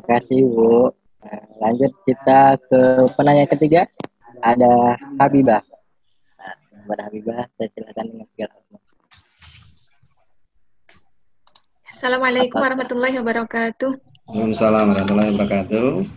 kasih Bu. Nah, lanjut kita ke penanya ketiga. Ada Habibah. Nah, kepada Habibah, saya silakan mengambil. Assalamualaikum warahmatullahi wabarakatuh. Waalaikumsalam warahmatullahi wabarakatuh.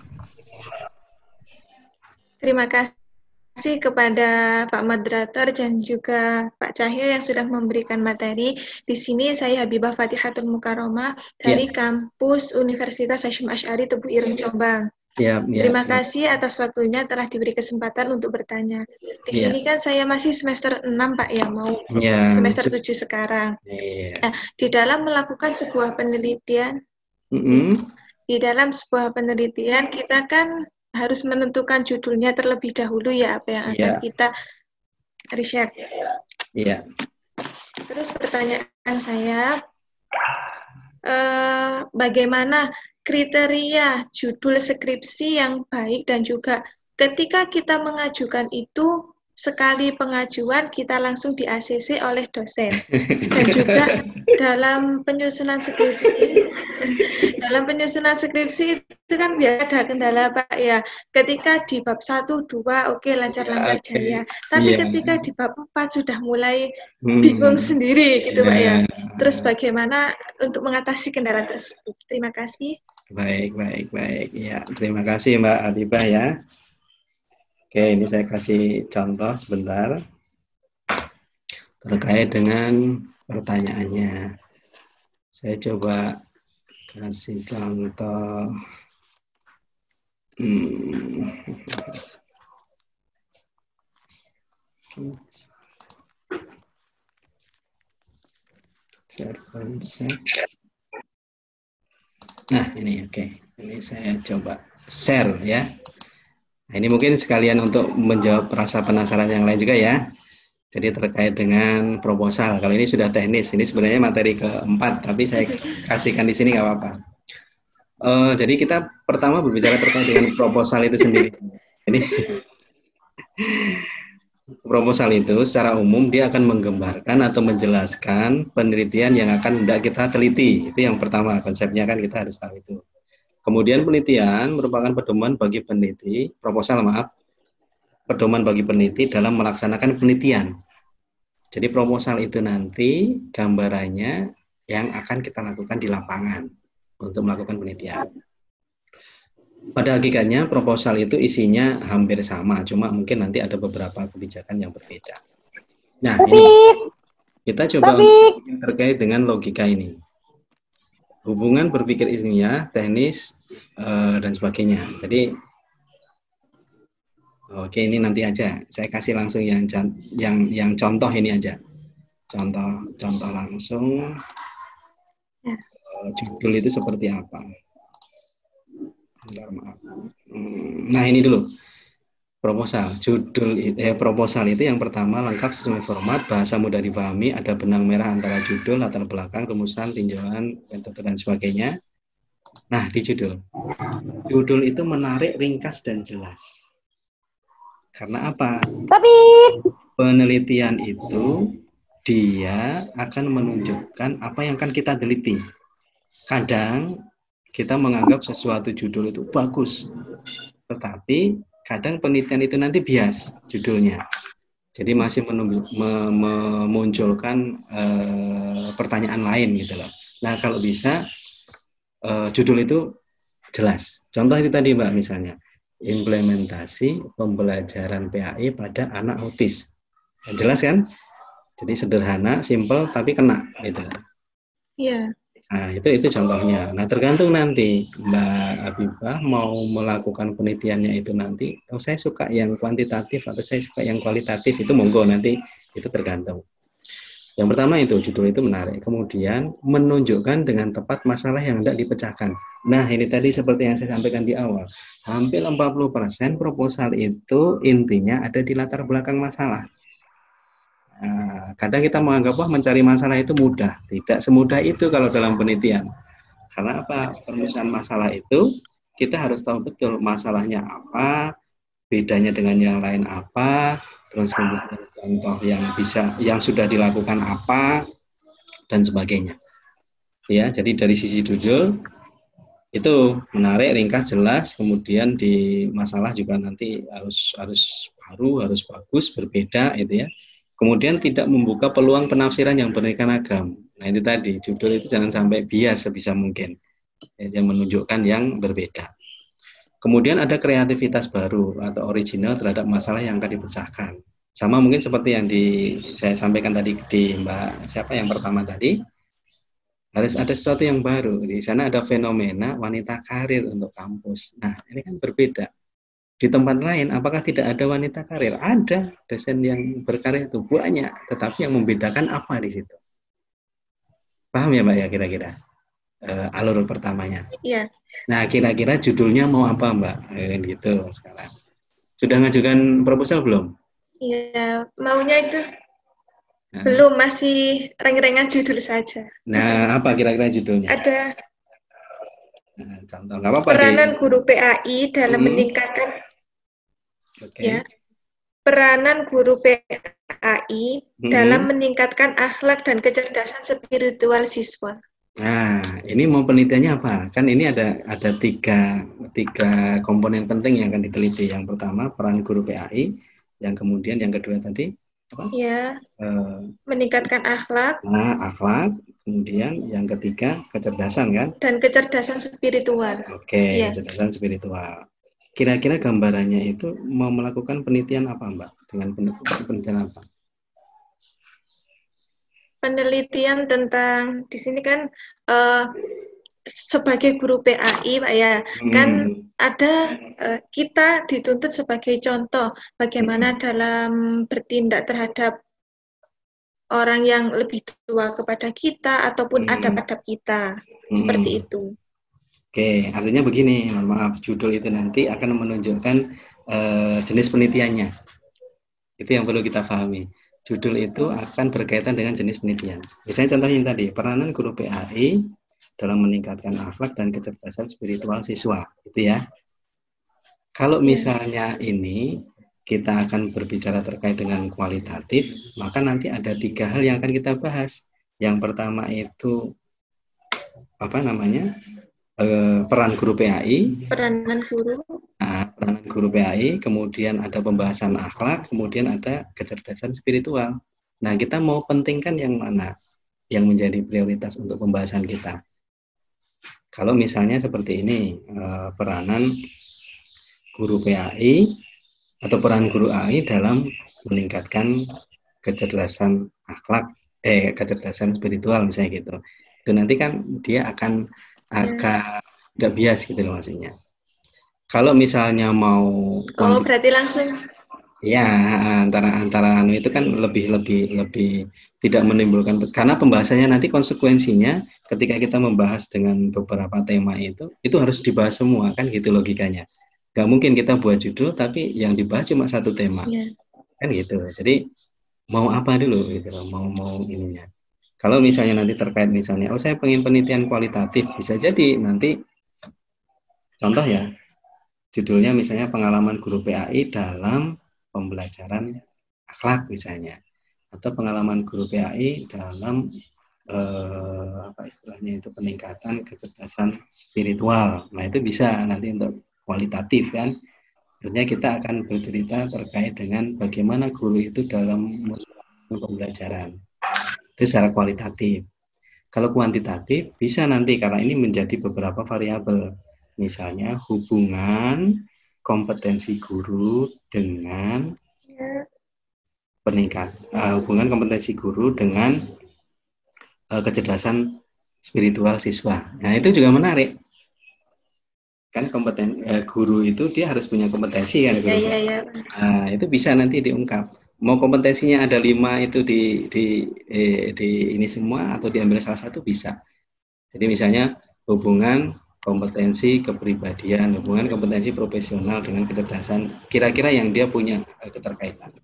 Terima kasih kepada Pak Moderator dan juga Pak Cahyo yang sudah memberikan materi. Di sini saya Habibah Fatihatul Mukarramah dari kampus Universitas Hasyim Asy'ari Tebu Ireng Jombang. Terima kasih atas waktunya telah diberi kesempatan untuk bertanya. Di sini kan saya masih semester 6 Pak ya, mau semester 7 sekarang. Nah, di dalam melakukan sebuah penelitian, di dalam sebuah penelitian kita kan harus menentukan judulnya terlebih dahulu ya, apa yang akan kita riset. Terus pertanyaan saya, bagaimana kriteria judul skripsi yang baik dan juga ketika kita mengajukan itu sekali pengajuan kita langsung di ACC oleh dosen dan juga dalam penyusunan skripsi itu kan biasa ada kendala Pak ya, ketika di bab 1, 2 oke, lancar-lancar jaya, tapi ketika di bab 4 sudah mulai bingung sendiri gitu Pak ya. Terus bagaimana untuk mengatasi kendala tersebut? Terima kasih. Baik. Ya, terima kasih Mbak Habibah ya. Oke, ini saya kasih contoh sebentar terkait dengan pertanyaannya. Saya coba kasih contoh. Share konsep. Nah, ini oke. Ini saya coba share ya. Nah, ini mungkin sekalian untuk menjawab rasa penasaran yang lain juga ya. Jadi terkait dengan proposal. Kalau ini sudah teknis, ini sebenarnya materi keempat, tapi saya kasihkan di sini nggak apa-apa. Jadi kita pertama berbicara terkait dengan proposal itu sendiri. Jadi proposal itu secara umum dia akan menggambarkan atau menjelaskan penelitian yang akan hendak kita teliti. Itu yang pertama, konsepnya kan kita harus tahu itu. Kemudian penelitian merupakan pedoman bagi peneliti, pedoman bagi peneliti dalam melaksanakan penelitian. Jadi proposal itu nanti gambarannya yang akan kita lakukan di lapangan untuk melakukan penelitian. Pada hakikatnya proposal itu isinya hampir sama, cuma mungkin nanti ada beberapa kebijakan yang berbeda. Nah, ini kita coba terkait dengan logika ini. Hubungan berpikir ilmiah, teknis, dan sebagainya. Jadi, oke, ini nanti aja. Saya kasih langsung yang contoh ini aja. Contoh langsung. Judul itu seperti apa? Maaf. Nah, ini dulu. Proposal. Proposal itu yang pertama lengkap sesuai format, bahasa mudah dipahami, ada benang merah antara judul, latar belakang, rumusan, tinjauan, metode dan sebagainya. Nah, di judul itu menarik, ringkas dan jelas. Karena apa? Penelitian itu dia akan menunjukkan apa yang akan kita teliti. Kadang kita menganggap sesuatu judul itu bagus, tetapi kadang penelitian itu nanti bias judulnya. Jadi masih memunculkan pertanyaan lain gitu loh. Nah, kalau bisa judul itu jelas. Contoh itu tadi Mbak, misalnya implementasi pembelajaran PAI pada anak autis. Jelas kan? Jadi sederhana, simple tapi kena gitu. Iya. Nah, itu contohnya. Nah, tergantung nanti Mbak Habibah mau melakukan penelitiannya itu nanti, saya suka yang kuantitatif atau saya suka yang kualitatif, itu monggo, nanti itu tergantung. Yang pertama itu, judul itu menarik. Kemudian menunjukkan dengan tepat masalah yang hendak dipecahkan. Nah, ini tadi seperti yang saya sampaikan di awal. Hampir 40% proposal itu intinya ada di latar belakang masalah. Nah, kadang kita menganggap wah mencari masalah itu mudah. Tidak semudah itu kalau dalam penelitian. Karena apa? Perumusan masalah itu kita harus tahu betul masalahnya apa, bedanya dengan yang lain apa, terus kemudian contoh yang sudah dilakukan apa dan sebagainya. Ya, jadi dari sisi judul Itu menarik, ringkas, jelas. Kemudian di masalah juga nanti harus baru, harus bagus, berbeda, itu ya. Kemudian tidak membuka peluang penafsiran yang beraneka ragam. Nah itu tadi, judul itu jangan sampai bias sebisa mungkin, yang menunjukkan yang berbeda. Kemudian ada kreativitas baru atau original terhadap masalah yang akan dipecahkan. Sama mungkin seperti yang saya sampaikan tadi di Mbak siapa yang pertama tadi, harus ada sesuatu yang baru. Di sana ada fenomena wanita karir untuk kampus. Nah ini kan berbeda. Di tempat lain, apakah tidak ada wanita karir? Ada dosen yang berkarir itu banyak, tetapi yang membedakan apa di situ? Paham ya Mbak ya kira-kira alur pertamanya? Iya. Nah kira-kira judulnya mau apa Mbak? Gitu sekarang. Sudah ngajukan proposal belum? Iya, maunya itu belum, masih reng-rengan judul saja. Nah apa kira-kira judulnya? Ada Contoh, nggak apa-apa peranan guru PAI dalam meningkatkan ya, peranan guru PAI dalam meningkatkan akhlak dan kecerdasan spiritual siswa. Nah, ini mau penelitiannya apa? Kan ini ada tiga komponen penting yang akan diteliti. Yang pertama peran guru PAI, yang kemudian yang kedua tadi apa? Ya, meningkatkan akhlak. Nah, akhlak. Kemudian yang ketiga kecerdasan kan? Dan kecerdasan spiritual. Oke, kecerdasan spiritual. Kira-kira gambarannya itu mau melakukan penelitian apa Mbak? Dengan penelitian apa? Penelitian tentang di sini kan sebagai guru PAI Pak ya, kan ada kita dituntut sebagai contoh bagaimana dalam bertindak terhadap orang yang lebih tua kepada kita ataupun adab-adab kita, seperti itu. Oke, artinya begini, mohon maaf, judul itu nanti akan menunjukkan jenis penelitiannya. Itu yang perlu kita pahami. Judul itu akan berkaitan dengan jenis penelitian. Misalnya contohnya yang tadi, peranan guru PAI dalam meningkatkan akhlak dan kecerdasan spiritual siswa, gitu ya. Kalau misalnya ini kita akan berbicara terkait dengan kualitatif, maka nanti ada 3 hal yang akan kita bahas. Yang pertama itu apa namanya? Peran guru PAI, peranan guru PAI, kemudian ada pembahasan akhlak, kemudian ada kecerdasan spiritual. Nah, kita mau pentingkan yang mana yang menjadi prioritas untuk pembahasan kita? Kalau misalnya seperti ini, peranan guru PAI atau peran guru AI dalam meningkatkan kecerdasan akhlak, kecerdasan spiritual misalnya gitu. Itu nanti kan dia akan nggak bias gitu loh maksudnya. Kalau misalnya mau berarti langsung ya antara itu kan lebih tidak menimbulkan, karena pembahasannya nanti konsekuensinya ketika kita membahas dengan beberapa tema itu harus dibahas semua kan gitu logikanya. Nggak mungkin kita buat judul tapi yang dibahas cuma satu tema kan gitu. Jadi mau apa dulu gitu loh, mau ininya. Kalau misalnya nanti terkait misalnya, saya pengen penelitian kualitatif, bisa jadi nanti contoh ya, judulnya misalnya pengalaman guru PAI dalam pembelajaran akhlak misalnya, atau pengalaman guru PAI dalam apa istilahnya itu peningkatan kecerdasan spiritual. Nah itu bisa nanti untuk kualitatif kan. Artinya kita akan bercerita terkait dengan bagaimana guru itu dalam pembelajaran. Itu secara kualitatif. Kalau kuantitatif bisa nanti karena ini menjadi beberapa variabel. Misalnya hubungan kompetensi guru dengan hubungan kompetensi guru dengan kecerdasan spiritual siswa. Nah, itu juga menarik. Kan guru itu dia harus punya kompetensi kan guru. Nah, itu bisa nanti diungkap. Mau kompetensinya ada 5 itu di ini semua atau diambil salah satu bisa. Jadi misalnya hubungan kompetensi kepribadian, hubungan kompetensi profesional dengan kecerdasan, kira-kira yang dia punya keterkaitan.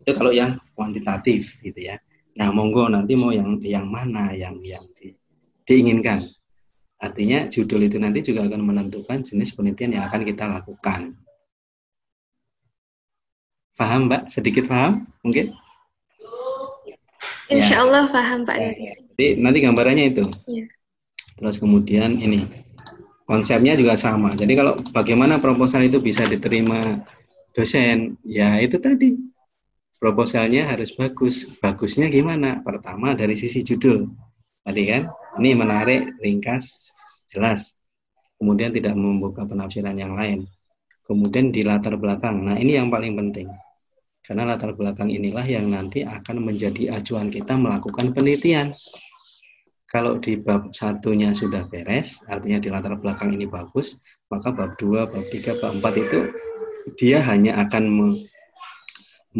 Itu kalau yang kuantitatif gitu ya. Nah, monggo nanti mau yang mana yang diinginkan. Artinya judul itu nanti juga akan menentukan jenis penelitian yang akan kita lakukan. Paham Mbak? Sedikit paham mungkin? Insya Allah paham Pak. Jadi nanti gambarannya itu. Ya. Terus kemudian ini konsepnya juga sama. Jadi kalau bagaimana proposal itu bisa diterima dosen, ya itu tadi proposalnya harus bagus. Bagusnya gimana? Pertama dari sisi judul. Tadi kan, ini menarik, ringkas, jelas. Kemudian tidak membuka penafsiran yang lain. Kemudian di latar belakang. Nah, ini yang paling penting. Karena latar belakang inilah yang nanti akan menjadi acuan kita melakukan penelitian. Kalau di bab satunya sudah beres, artinya di latar belakang ini bagus, maka bab 2, bab 3, bab 4 itu dia hanya akan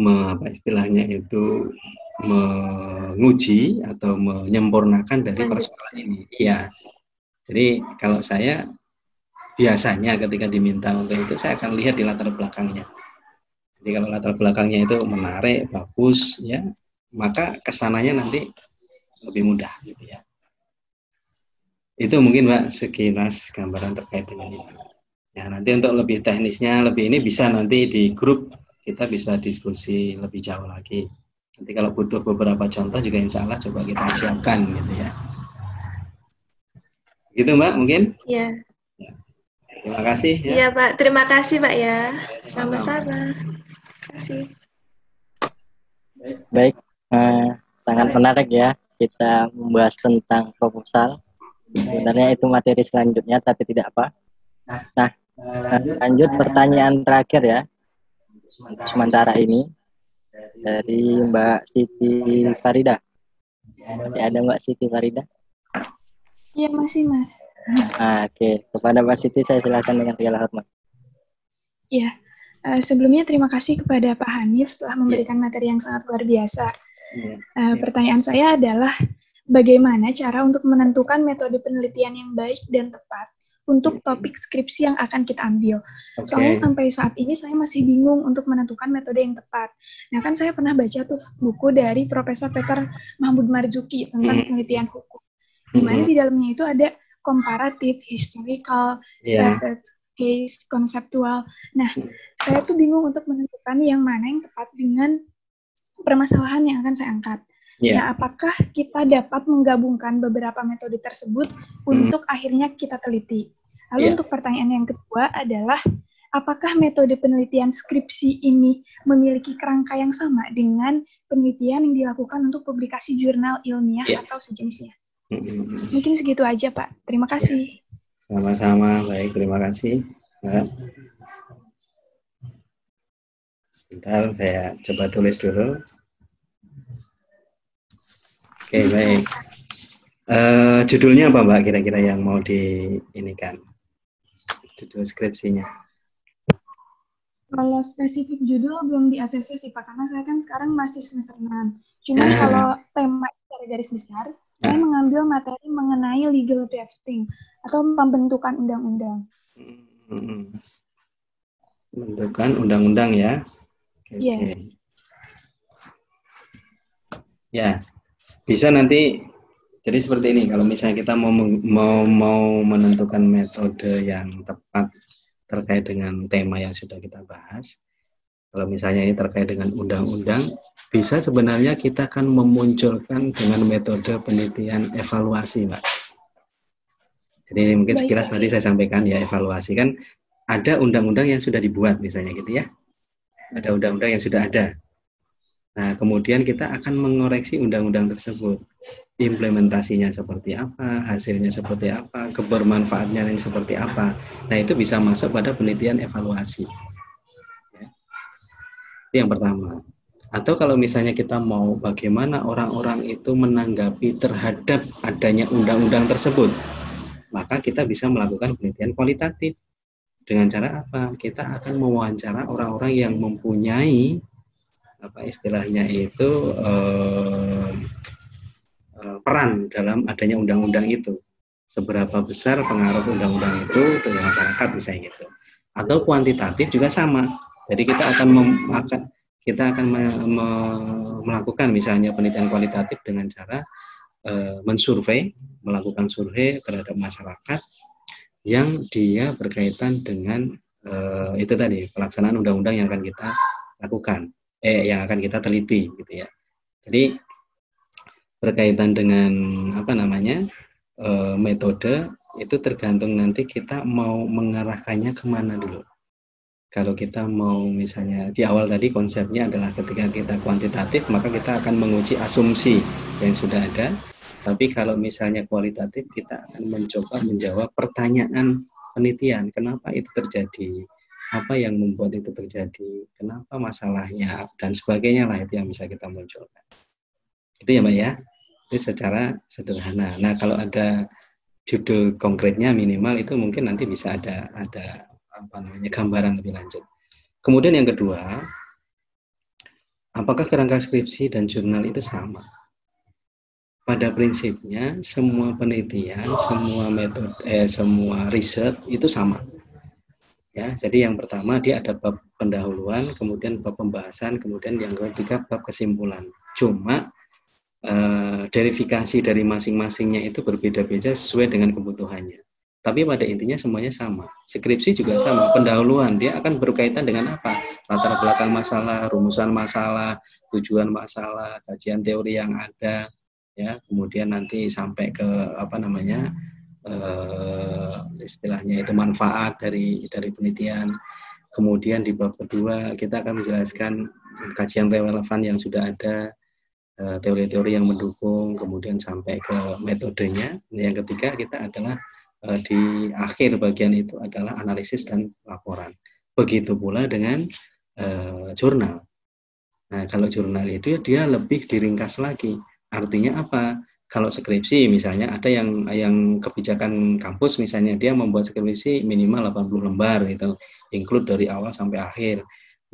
apa istilahnya itu menguji atau menyempurnakan dari persoalan ini. Iya. Jadi kalau saya biasanya ketika diminta untuk itu saya akan lihat di latar belakangnya. Jadi kalau latar belakangnya itu menarik, bagus, ya, maka kesananya nanti lebih mudah, gitu ya. Itu mungkin Mbak sekilas gambaran terkait dengan itu. Ya, nanti untuk lebih teknisnya, lebih ini bisa nanti di grup kita bisa diskusi lebih jauh lagi. Nanti kalau butuh beberapa contoh juga insya Allah coba kita siapkan, gitu ya. Gitu Mbak mungkin? Iya. Ya. Terima kasih. Ya. Iya Pak, terima kasih Pak ya. Sama-sama. Terima kasih. Baik, sangat menarik ya kita membahas tentang proposal. Sebenarnya itu materi selanjutnya, tapi tidak apa. Nah, lanjut pertanyaan terakhir ya, sementara ini dari Mbak Siti Farida. Masih ada Mbak Siti Farida? Iya masih Mas. Oke. Kepada Mbak Siti saya silakan dengan segala hormat. Iya. Sebelumnya terima kasih kepada Pak Hanif telah memberikan materi yang sangat luar biasa. Pertanyaan saya adalah bagaimana cara untuk menentukan metode penelitian yang baik dan tepat untuk topik skripsi yang akan kita ambil. Soalnya sampai saat ini saya masih bingung untuk menentukan metode yang tepat. Nah kan saya pernah baca tuh buku dari Profesor Peter Mahmud Marzuki tentang penelitian hukum. Di mana di dalamnya itu ada komparatif, historical, started case, konseptual. Nah, saya tuh bingung untuk menentukan yang mana yang tepat dengan permasalahan yang akan saya angkat. Nah, apakah kita dapat menggabungkan beberapa metode tersebut untuk akhirnya kita teliti? Lalu untuk pertanyaan yang kedua adalah, apakah metode penelitian skripsi ini memiliki kerangka yang sama dengan penelitian yang dilakukan untuk publikasi jurnal ilmiah atau sejenisnya? Mungkin segitu aja, Pak. Terima kasih. Sama-sama, baik, terima kasih. Nah, sebentar saya coba tulis dulu. Oke, baik. Judulnya apa Mbak kira-kira yang mau diinikan? Judul skripsinya. Kalau spesifik judul belum di-ACC sih Pak, karena saya kan sekarang masih semester 6. Cuman kalau tema secara garis besar, saya mengambil materi mengenai legal drafting atau pembentukan undang-undang. Pembentukan undang-undang ya. Iya. Ya, bisa nanti. Jadi seperti ini, kalau misalnya kita mau menentukan metode yang tepat terkait dengan tema yang sudah kita bahas, kalau misalnya ini terkait dengan undang-undang, bisa sebenarnya kita akan memunculkan dengan metode penelitian evaluasi, Mbak. Jadi mungkin sekilas tadi saya sampaikan ya, evaluasi kan ada undang-undang yang sudah dibuat misalnya gitu ya. Ada undang-undang yang sudah ada. Nah, kemudian kita akan mengoreksi undang-undang tersebut. Implementasinya seperti apa, hasilnya seperti apa, kebermanfaatnya yang seperti apa. Nah, itu bisa masuk pada penelitian evaluasi. Ya. Itu yang pertama. Atau kalau misalnya kita mau bagaimana orang-orang itu menanggapi terhadap adanya undang-undang tersebut, maka kita bisa melakukan penelitian kualitatif. Dengan cara apa? Kita akan mewawancara orang-orang yang mempunyai apa istilahnya itu peran dalam adanya undang-undang itu. Seberapa besar pengaruh undang-undang itu dengan masyarakat misalnya gitu. Atau kuantitatif juga sama. Jadi kita akan melakukan misalnya penelitian kualitatif dengan cara mensurvei, melakukan survei terhadap masyarakat yang dia berkaitan dengan itu tadi pelaksanaan undang-undang yang akan kita lakukan, yang akan kita teliti gitu ya. Jadi berkaitan dengan apa namanya metode itu tergantung nanti kita mau mengarahkannya kemana dulu. Kalau kita mau misalnya di awal tadi konsepnya adalah ketika kita kuantitatif maka kita akan menguji asumsi yang sudah ada. Tapi kalau misalnya kualitatif kita akan mencoba menjawab pertanyaan penelitian, kenapa itu terjadi, apa yang membuat itu terjadi, kenapa masalahnya dan sebagainya lah, itu yang bisa kita munculkan. Itu ya Mbak ya. Itu secara sederhana. Nah kalau ada judul konkretnya minimal itu mungkin nanti bisa ada apa namanya gambaran lebih lanjut. Kemudian yang kedua, apakah kerangka skripsi dan jurnal itu sama? Pada prinsipnya semua penelitian, semua metode, semua riset itu sama. Ya, jadi yang pertama dia ada bab pendahuluan, kemudian bab pembahasan, kemudian yang ketiga bab kesimpulan. Cuma verifikasi dari masing-masingnya itu berbeda-beda sesuai dengan kebutuhannya. Tapi pada intinya semuanya sama. Skripsi juga sama, pendahuluan dia akan berkaitan dengan apa? Latar belakang masalah, rumusan masalah, tujuan masalah, kajian teori yang ada, ya. Kemudian nanti sampai ke apa namanya? Istilahnya itu manfaat dari penelitian. Kemudian di bab kedua kita akan menjelaskan kajian relevan yang sudah ada, teori-teori yang mendukung, kemudian sampai ke metodenya. Yang ketiga kita adalah di akhir bagian itu adalah analisis dan laporan. Begitu pula dengan jurnal. Nah, kalau jurnal itu dia lebih diringkas lagi. Artinya apa? Kalau skripsi misalnya ada yang kebijakan kampus misalnya dia membuat skripsi minimal 80 lembar gitu, include dari awal sampai akhir.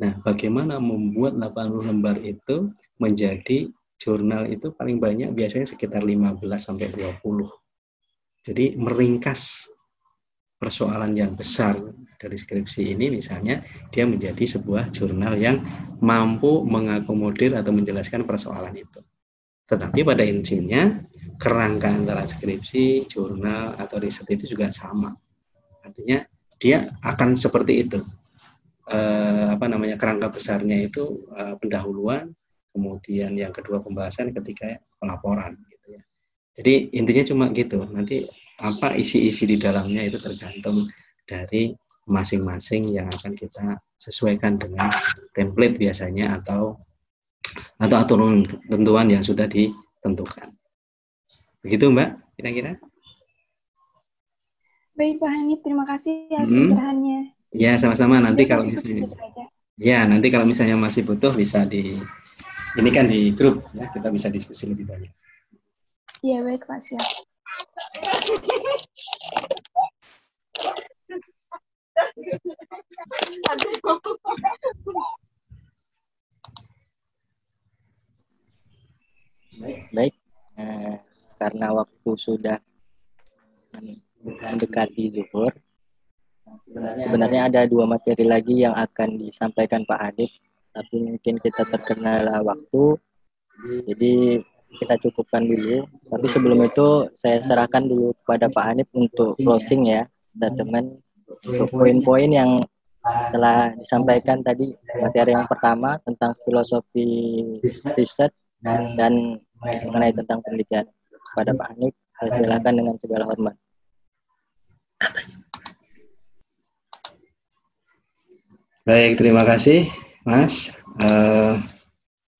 Nah, bagaimana membuat 80 lembar itu menjadi jurnal itu paling banyak biasanya sekitar 15 sampai 20. Jadi meringkas persoalan yang besar dari skripsi ini misalnya dia menjadi sebuah jurnal yang mampu mengakomodir atau menjelaskan persoalan itu. Tetapi pada intinya kerangka antara skripsi, jurnal atau riset itu juga sama. Artinya dia akan seperti itu. Kerangka besarnya itu pendahuluan, kemudian yang kedua pembahasan, ketiga pelaporan gitu ya. Jadi intinya cuma gitu. Nanti apa isi-isi di dalamnya itu tergantung dari masing-masing yang akan kita sesuaikan dengan template biasanya atau aturan ketentuan yang sudah ditentukan. Begitu Mbak, kira-kira? Baik Pak Hanif, terima kasih atas pencerahannya. Ya, sama-sama. Nanti kalau misalnya masih butuh bisa ini kan di grup ya, kita bisa diskusi lebih banyak. Iya, baik Pak, siap. Baik. Karena waktu sudah mendekati zuhur, sebenarnya ada 2 materi lagi yang akan disampaikan Pak Hanif, tapi mungkin kita terkendala waktu, jadi kita cukupkan dulu. Tapi sebelum itu saya serahkan dulu kepada Pak Hanif untuk closing ya, statement untuk poin-poin yang telah disampaikan tadi. Materi yang pertama tentang filosofi riset dan mengenai tentang penelitian. Kepada Pak Hanif, saya silakan dengan segala hormat. Baik, terima kasih Mas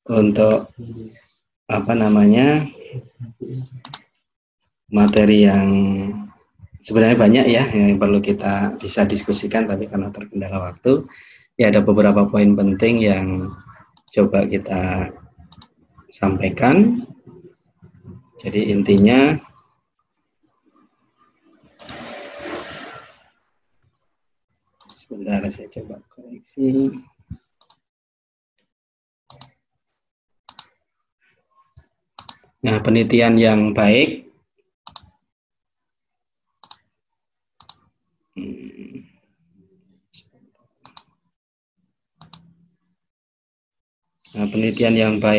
untuk materi yang sebenarnya banyak ya yang perlu kita bisa diskusikan, tapi karena terkendala waktu ya ada beberapa poin penting yang coba kita sampaikan. Jadi intinya sebentar saya coba koreksi. Nah, penelitian yang baik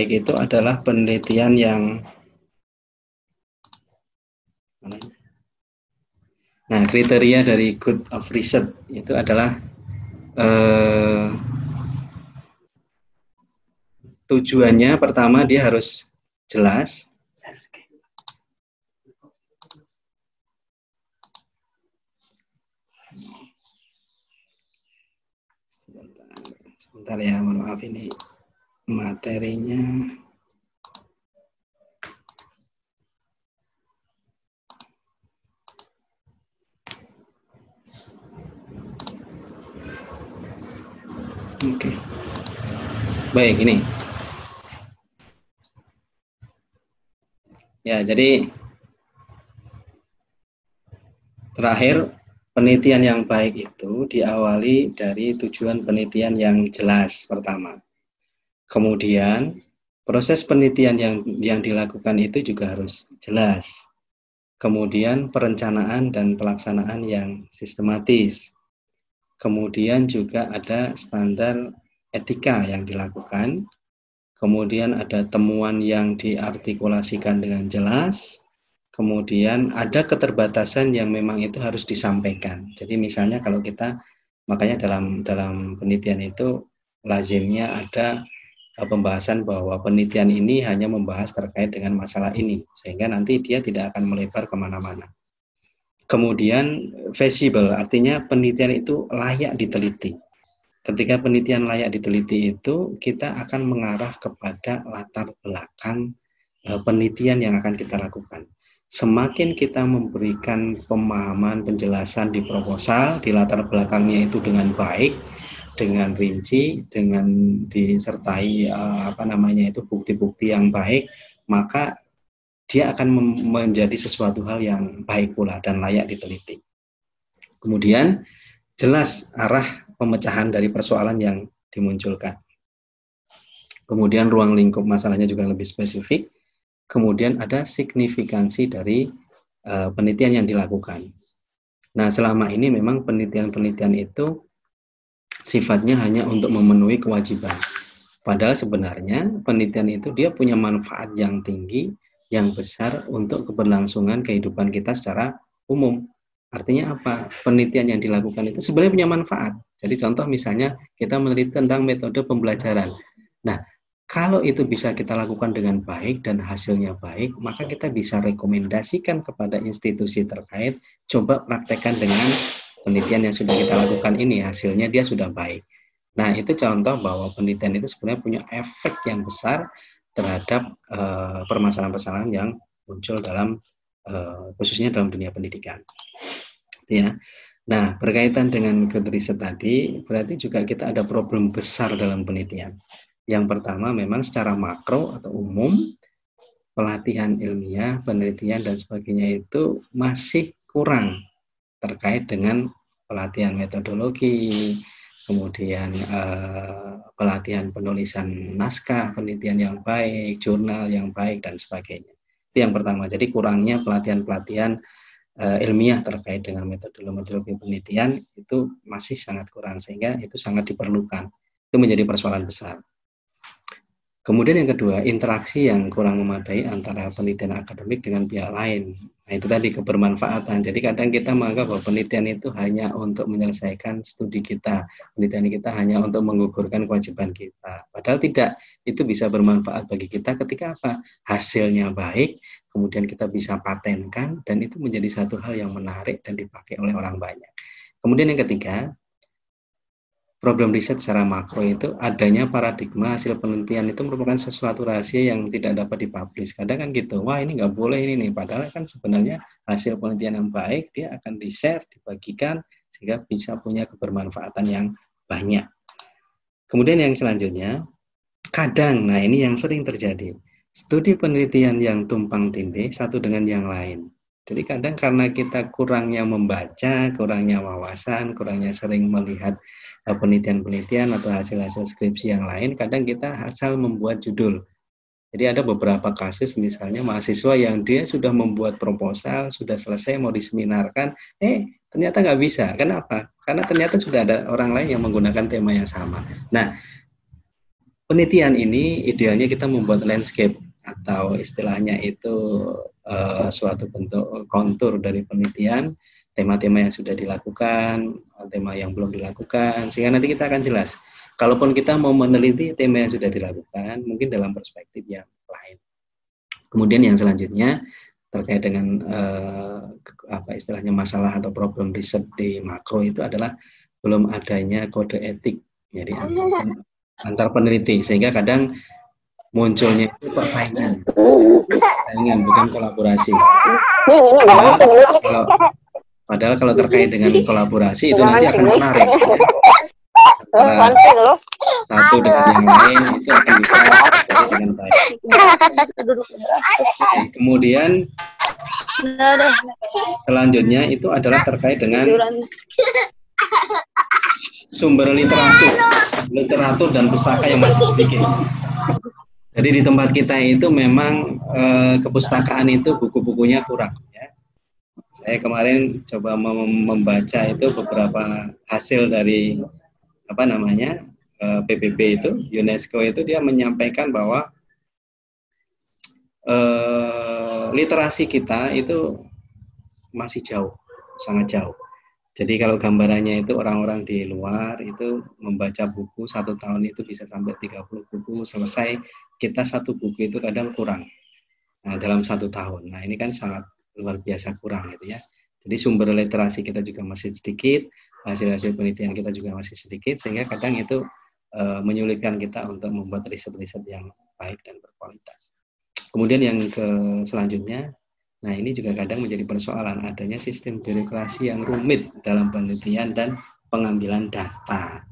itu adalah penelitian yang kriteria dari good of research itu adalah tujuannya pertama dia harus jelas. Bentar ya, mohon maaf ini materinya. Oke. Baik, ini. Ya, jadi terakhir, penelitian yang baik itu diawali dari tujuan penelitian yang jelas pertama. Kemudian, proses penelitian yang dilakukan itu juga harus jelas. Kemudian, perencanaan dan pelaksanaan yang sistematis. Kemudian juga ada standar etika yang dilakukan. Kemudian ada temuan yang diartikulasikan dengan jelas. Kemudian ada keterbatasan yang memang itu harus disampaikan. Jadi misalnya kalau kita, makanya dalam penelitian itu lazimnya ada pembahasan bahwa penelitian ini hanya membahas terkait dengan masalah ini, sehingga nanti dia tidak akan melebar kemana-mana. Kemudian feasible, artinya penelitian itu layak diteliti. Ketika penelitian layak diteliti itu, kita akan mengarah kepada latar belakang penelitian yang akan kita lakukan. Semakin kita memberikan pemahaman, penjelasan di proposal, di latar belakangnya itu dengan baik, dengan rinci, dengan disertai bukti-bukti yang baik, maka dia akan menjadi sesuatu hal yang baik pula dan layak diteliti. Kemudian jelas arah pemecahan dari persoalan yang dimunculkan. Kemudian ruang lingkup masalahnya juga lebih spesifik. Kemudian ada signifikansi dari penelitian yang dilakukan. Nah, selama ini memang penelitian-penelitian itu sifatnya hanya untuk memenuhi kewajiban. Padahal sebenarnya penelitian itu dia punya manfaat yang tinggi, yang besar untuk keberlangsungan kehidupan kita secara umum. Artinya apa? Penelitian yang dilakukan itu sebenarnya punya manfaat. Jadi contoh misalnya kita meneliti tentang metode pembelajaran. Nah, kalau itu bisa kita lakukan dengan baik dan hasilnya baik, maka kita bisa rekomendasikan kepada institusi terkait, coba praktekkan dengan penelitian yang sudah kita lakukan ini, hasilnya dia sudah baik. Nah, itu contoh bahwa penelitian itu sebenarnya punya efek yang besar terhadap permasalahan-permasalahan yang muncul dalam khususnya dalam dunia pendidikan. Ya. Nah, berkaitan dengan riset tadi, berarti juga kita ada problem besar dalam penelitian. Yang pertama memang secara makro atau umum, pelatihan ilmiah, penelitian dan sebagainya itu masih kurang terkait dengan pelatihan metodologi, kemudian pelatihan penulisan naskah, penelitian yang baik, jurnal yang baik, dan sebagainya. Itu yang pertama, jadi kurangnya pelatihan-pelatihan ilmiah terkait dengan metodologi penelitian itu masih sangat kurang, sehingga itu sangat diperlukan. Itu menjadi persoalan besar. Kemudian yang kedua, interaksi yang kurang memadai antara penelitian akademik dengan pihak lain. Nah, itu tadi kebermanfaatan. Jadi kadang kita menganggap bahwa penelitian itu hanya untuk menyelesaikan studi kita. Penelitian kita hanya untuk menggugurkan kewajiban kita. Padahal tidak, itu bisa bermanfaat bagi kita ketika apa? Hasilnya baik, kemudian kita bisa patenkan, dan itu menjadi satu hal yang menarik dan dipakai oleh orang banyak. Kemudian yang ketiga, problem riset secara makro itu adanya paradigma hasil penelitian itu merupakan sesuatu rahasia yang tidak dapat dipublish. Kadang kan gitu, wah ini nggak boleh ini nih. Padahal kan sebenarnya hasil penelitian yang baik dia akan di-share, dibagikan sehingga bisa punya kebermanfaatan yang banyak. Kemudian yang selanjutnya, kadang, nah ini yang sering terjadi, studi penelitian yang tumpang tindih satu dengan yang lain. Jadi kadang karena kita kurangnya membaca, kurangnya wawasan, kurangnya sering melihat penelitian-penelitian atau hasil-hasil skripsi yang lain, kadang kita asal membuat judul. Jadi ada beberapa kasus misalnya mahasiswa yang dia sudah membuat proposal, sudah selesai mau diseminarkan, ternyata nggak bisa. Kenapa? Karena ternyata sudah ada orang lain yang menggunakan tema yang sama. Nah, penelitian ini idealnya kita membuat landscape atau istilahnya itu suatu bentuk kontur dari penelitian, tema-tema yang sudah dilakukan, tema yang belum dilakukan, sehingga nanti kita akan jelas. Kalaupun kita mau meneliti tema yang sudah dilakukan, mungkin dalam perspektif yang lain. Kemudian yang selanjutnya terkait dengan istilahnya masalah atau problem riset di makro itu adalah belum adanya kode etik Jadi antar peneliti, sehingga kadang munculnya itu persaingan bukan kolaborasi. Padahal kalau terkait dengan kolaborasi itu nanti akan menarik. Ya. Satu dengan yang lain itu akan bisa terjadi dengan baik. Kemudian selanjutnya itu adalah terkait dengan sumber literatur dan pustaka yang masih sedikit. Jadi di tempat kita itu memang kepustakaan itu buku-bukunya kurang. Ya. Saya kemarin coba membaca itu beberapa hasil dari PBB itu, UNESCO itu, dia menyampaikan bahwa literasi kita itu masih jauh, sangat jauh. Jadi kalau gambarannya itu orang-orang di luar itu membaca buku 1 tahun itu bisa sampai 30 buku selesai, kita 1 buku itu kadang kurang dalam 1 tahun. Nah ini kan sangat luar biasa kurang gitu ya. Jadi sumber literasi kita juga masih sedikit, hasil-hasil penelitian kita juga masih sedikit, sehingga kadang itu menyulitkan kita untuk membuat riset-riset yang baik dan berkualitas. Kemudian yang selanjutnya, nah ini juga kadang menjadi persoalan adanya sistem birokrasi yang rumit dalam penelitian dan pengambilan data.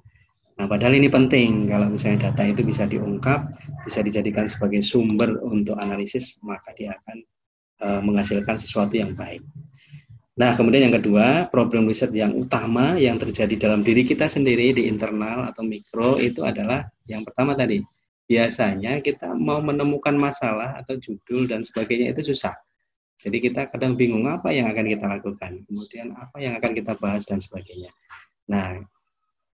Nah padahal ini penting, kalau misalnya data itu bisa diungkap, bisa dijadikan sebagai sumber untuk analisis, maka dia akan menghasilkan sesuatu yang baik. Nah, kemudian yang kedua, problem riset yang utama yang terjadi dalam diri kita sendiri di internal atau mikro itu adalah yang pertama tadi. Biasanya kita mau menemukan masalah atau judul dan sebagainya itu susah. Jadi kita kadang bingung apa yang akan kita lakukan, kemudian apa yang akan kita bahas dan sebagainya. Nah,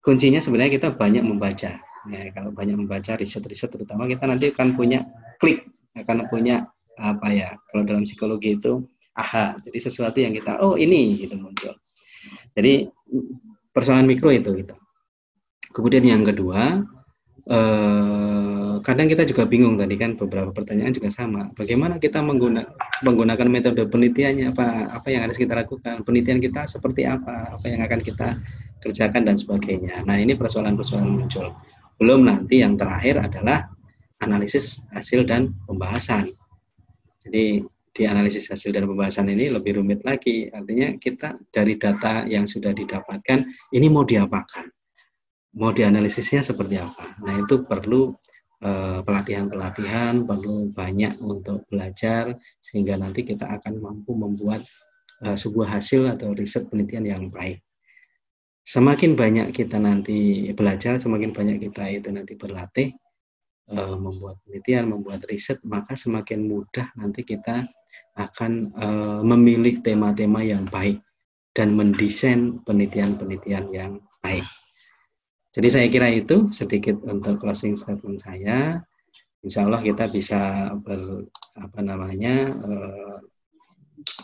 kuncinya sebenarnya kita banyak membaca. Ya, kalau banyak membaca riset-riset terutama kita nanti akan punya klik, akan punya kalau dalam psikologi itu aha, jadi sesuatu yang kita ini gitu muncul. Jadi persoalan mikro itu gitu. Kemudian yang kedua, kadang kita juga bingung, tadi kan beberapa pertanyaan juga sama. Bagaimana kita menggunakan metode penelitiannya, apa yang harus kita lakukan, penelitian kita seperti apa yang akan kita kerjakan dan sebagainya. Nah ini persoalan-persoalan muncul. Belum nanti yang terakhir adalah analisis hasil dan pembahasan. Jadi di analisis hasil dan pembahasan ini lebih rumit lagi. Artinya kita dari data yang sudah didapatkan, ini mau diapakan? Mau dianalisisnya seperti apa? Nah itu perlu pelatihan-pelatihan, perlu banyak untuk belajar, sehingga nanti kita akan mampu membuat sebuah hasil atau riset penelitian yang baik. Semakin banyak kita nanti belajar, semakin banyak kita itu nanti berlatih, membuat penelitian, membuat riset, maka semakin mudah nanti kita akan memilih tema-tema yang baik dan mendesain penelitian-penelitian yang baik. Jadi saya kira itu sedikit untuk closing statement saya. Insya Allah kita bisa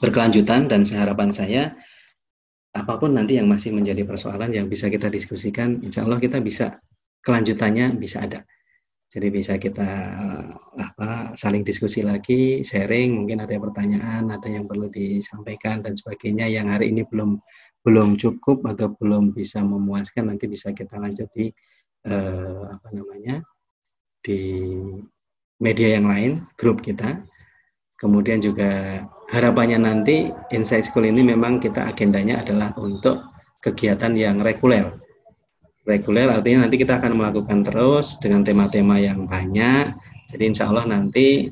berkelanjutan, dan harapan saya apapun nanti yang masih menjadi persoalan yang bisa kita diskusikan, insya Allah kita bisa kelanjutannya bisa ada. Jadi bisa kita saling diskusi lagi, sharing, mungkin ada pertanyaan, ada yang perlu disampaikan dan sebagainya yang hari ini belum cukup atau belum bisa memuaskan, nanti bisa kita lanjut di di media yang lain, grup kita. Kemudian juga harapannya nanti Insight School ini memang kita agendanya adalah untuk kegiatan yang reguler. Reguler artinya nanti kita akan melakukan terus dengan tema-tema yang banyak. Jadi insya Allah nanti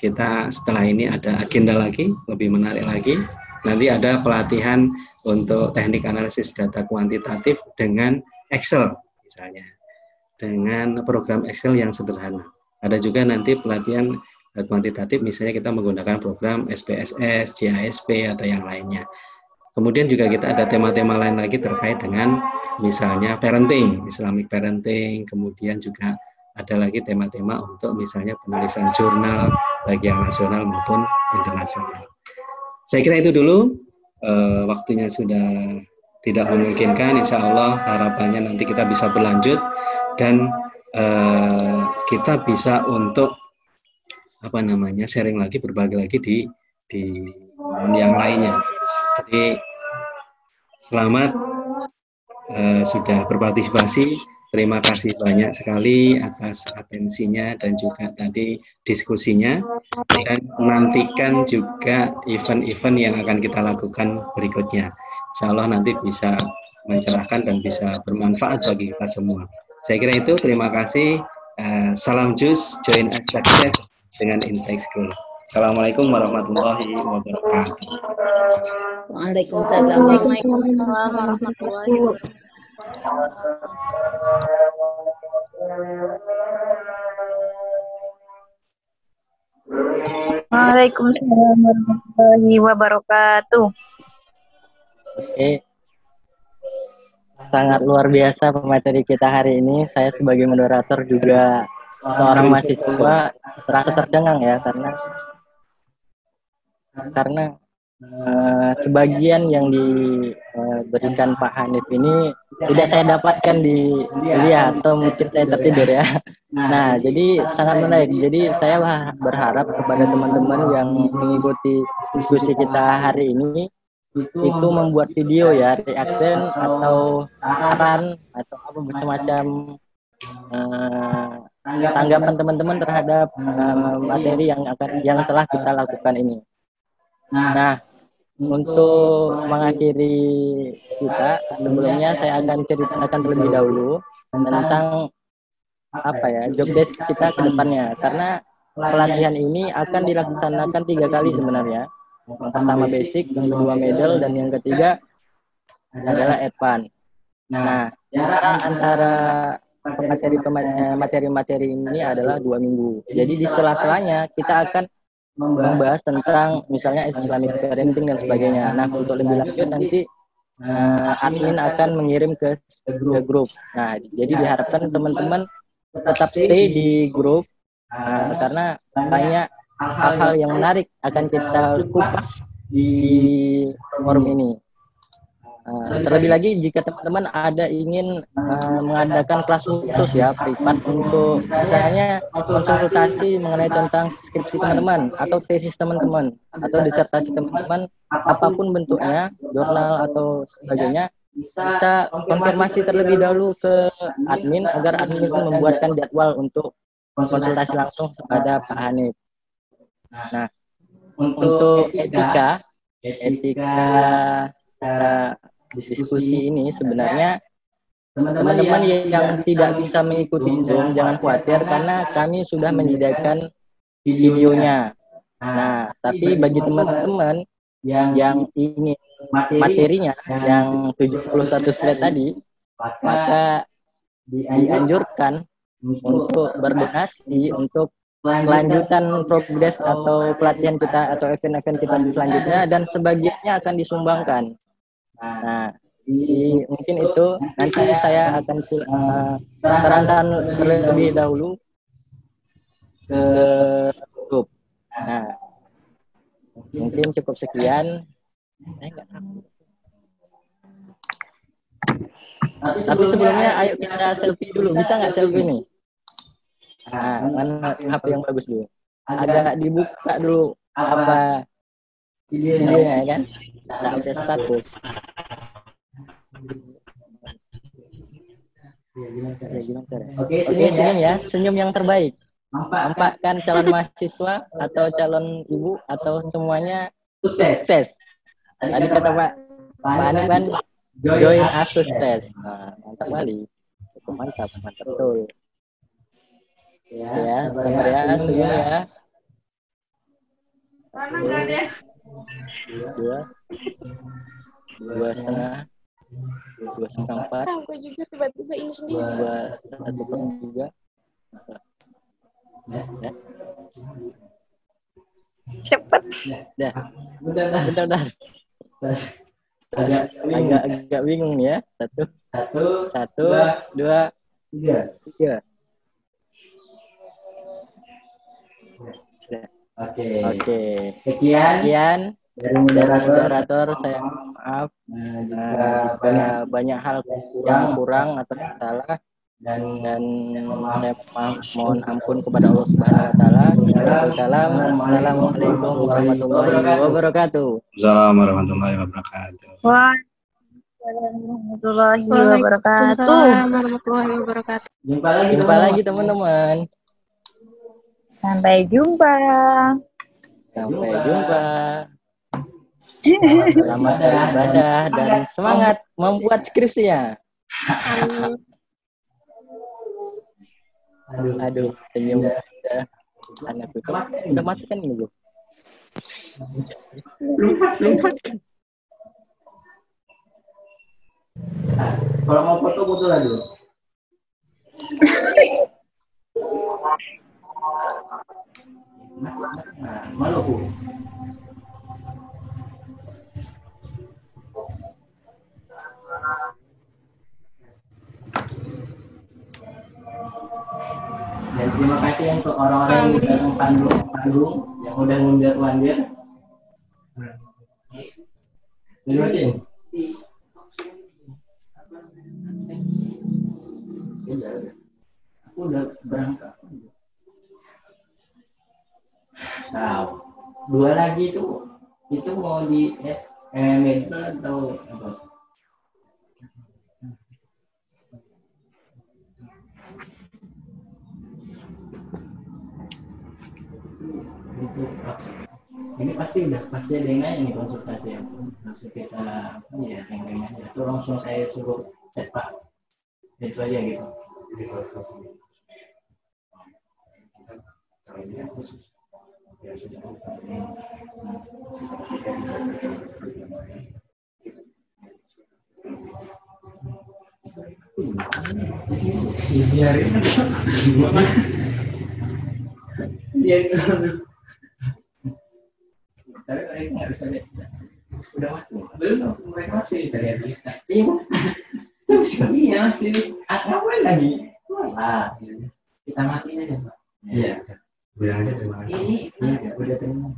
kita setelah ini ada agenda lagi, lebih menarik lagi. Nanti ada pelatihan untuk teknik analisis data kuantitatif dengan Excel misalnya. Dengan program Excel yang sederhana. Ada juga nanti pelatihan kuantitatif, misalnya kita menggunakan program SPSS, CASP, atau yang lainnya. Kemudian juga kita ada tema-tema lain lagi terkait dengan misalnya parenting, Islamic parenting, kemudian juga ada lagi tema-tema untuk misalnya penulisan jurnal, baik yang nasional maupun internasional. Saya kira itu dulu, waktunya sudah tidak memungkinkan, insya Allah harapannya nanti kita bisa berlanjut dan kita bisa untuk sharing lagi, berbagi lagi di yang lainnya. Jadi selamat sudah berpartisipasi. Terima kasih banyak sekali atas atensinya dan juga tadi diskusinya. Dan menantikan juga event-event yang akan kita lakukan berikutnya. Insya Allah nanti bisa mencerahkan dan bisa bermanfaat bagi kita semua. Saya kira itu, terima kasih. Salam jus, join us success dengan Insight School. Assalamualaikum warahmatullahi wabarakatuh. Waalaikumsalam warahmatullahi wabarakatuh. Waalaikumsalam warahmatullahi wabarakatuh. Oke, sangat luar biasa pemateri kita hari ini. Saya sebagai moderator juga seorang mahasiswa terasa tercengang ya, karena sebagian yang diberikan Pak Hanif ini tidak saya dapatkan di kuliah atau mungkin saya tertidur ya. Nah, jadi sangat menarik. Jadi saya berharap kepada teman-teman yang mengikuti diskusi kita hari ini itu membuat video ya, reaction atau saran atau apa macam tanggapan teman-teman terhadap materi yang telah kita lakukan ini. Nah, untuk mengakhiri kita, sebelumnya saya akan ceritakan terlebih dahulu tentang job desk kita ke depannya. Karena pelatihan ini akan dilaksanakan 3 kali sebenarnya. Yang pertama basic, yang kedua middle, dan yang ketiga adalah advance. Nah, antara materi-materi ini adalah 2 minggu. Jadi di sela-selanya kita akan membahas tentang misalnya Islamic parenting dan sebagainya. Nah, untuk lebih lanjut nanti admin akan mengirim ke grup. Nah, jadi diharapkan teman-teman tetap stay di grup karena banyak hal-hal yang menarik akan kita kupas di forum ini. Terlebih lagi jika teman-teman ada ingin mengadakan kelas khusus ya, privat untuk misalnya konsultasi mengenai tentang skripsi teman-teman atau tesis teman-teman atau disertasi teman-teman, apapun bentuknya, jurnal atau sebagainya, bisa konfirmasi terlebih dahulu ke admin agar admin membuatkan jadwal untuk konsultasi langsung kepada Pak Hanif. Nah, untuk etika diskusi ini sebenarnya teman-teman yang tidak bisa mengikuti Zoom jangan khawatir karena kami sudah menyediakan videonya. Nah, tapi bagi teman-teman yang ingin materinya yang 71 slide tadi, maka dianjurkan untuk berdonasi untuk kelanjutan progres atau pelatihan kita atau event-event kita selanjutnya, dan sebagiannya akan disumbangkan. Nah, mungkin itu nanti saya akan terangkan terlebih dahulu ke grup. Nah, mungkin cukup sekian. Tapi sebelumnya ayo kita selfie dulu. Bisa nggak selfie nih? Nah, mana HP yang bagus dulu? Agak dibuka dulu apa videonya kan? Tak update status. Oke, senyum ya, senyum yang terbaik. Nampakkan calon mahasiswa atau calon ibu atau semuanya sukses. Tadi kata Pak Hanif kan join us sukses. Nah, mantap kali. Cukup mantap betul. Ya, sabar ya, senyum ya. Mana enggak ada? Dua setengah 4. Aku juga tiba-tiba ini sendiri. 2,1/3. Ya. Cepet. Dah. Bentar. Agak bingung nih ya. 1, 2, 3. Oke. Sekian dari moderator, saya maaf jika banyak hal yang kurang atau salah, dan saya mohon ampun kepada Allah Subhanahu wa taala. Assalamualaikum warahmatullahi wabarakatuh. Assalamualaikum warahmatullahi wabarakatuh. Waalaikumsalam warahmatullahi wabarakatuh. Waalaikumsalam warahmatullahi wabarakatuh. Jumpa lagi teman-teman. Sampai jumpa. Sampai jumpa. Selamat beribadah dan semangat membuat skripsinya. Aduh, senyum udah anak itu udah mati kan ini Bu? Belum mati. Kalau mau foto lah dulu. Malu Bu. Dan terima kasih untuk orang-orang yang datang panggung yang udah ngundir-wandir. Dimatiin. Aku udah berangkat. Nah, 2 lagi itu mau di medical atau apa? Ini pasti ada yang nanya nih konsultasi ya. Maksud kita apa ya yang nanya itu langsung saya suruh chat Pak. Itu aja gitu. Tapi mereka nggak bisa lihat. Udah mati. Belum, mereka masih bisa lihat kita. Iya, masih. Ngapain lagi? Wah, kita matiin aja, Pak. Iya. Bilang aja terima kasih. Ini udah terima.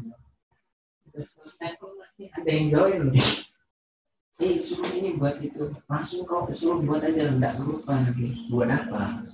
Terus saya kok masih ada yang join nih. Suruh ini buat itu. Langsung kau suruh buat aja, enggak lupa lagi. Buat apa?